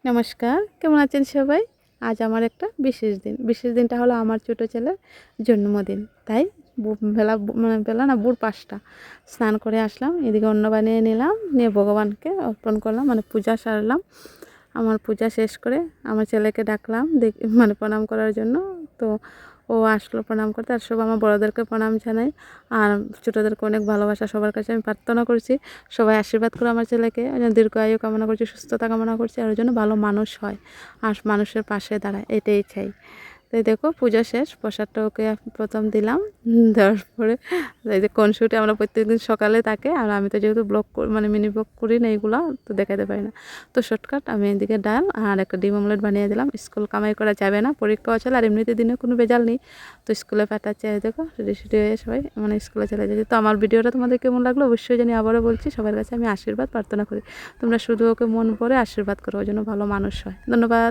নমস্কার, কেমন আছেন সবাই? আজ আমার একটা বিশেষ দিনটা হলো আমার ছোটো ছেলের জন্মদিন। তাই বেলা না ভোর ৫টা স্নান করে আসলাম, এদিকে অন্ন বানিয়ে নিলাম, নিয়ে ভগবানকে অর্পণ করলাম, পূজা সারলাম। আমার পূজা শেষ করে আমার ছেলেকে ডাকলাম প্রণাম করার জন্য। তো ও আসলো প্রণাম করতে, আর সব আমার বড়োদেরকে প্রণাম জানাই, আর ছোটোদেরকে অনেক ভালোবাসা। সবার কাছে আমি প্রার্থনা করছি সবাই আশীর্বাদ করে আমার ছেলেকে, দীর্ঘ আয়ু কামনা করছি, সুস্থতা কামনা করছি, আর ওই জন্য ভালো মানুষ হয় আর মানুষের পাশে দাঁড়ায়, এটাই চাই। তো দেখো পূজা শেষ, প্রসাদটা ওকে প্রথম দিলাম। দেওয়ার পরে এই যে কনসুটে আমরা প্রত্যেকদিন সকালে থাকে, আর আমি তো যেহেতু মিনি ব্লগ করি না, এইগুলো তো দেখাতে পারি না। তো শর্টকাট আমি এদিকে ডাল আর একটা ডিম অমলেট বানিয়ে দিলাম। স্কুল কামাই করা যাবে না, পরীক্ষাও চলে, আর এমনিতে দিনে কোনো ভেজাল নেই। তো স্কুলে পাঠাচ্ছে, দেখো রেডি হয়ে সবাই স্কুলে চলে যাচ্ছে। তো আমার ভিডিওটা তোমাদের কেমন লাগলো অবশ্যই জানি। আবারও বলছি, সবার কাছে আমি আশীর্বাদ প্রার্থনা করি, তোমরা শুধু ওকে মন ভরে আশীর্বাদ করো, ওই জন্য ভালো মানুষ হয়। ধন্যবাদ।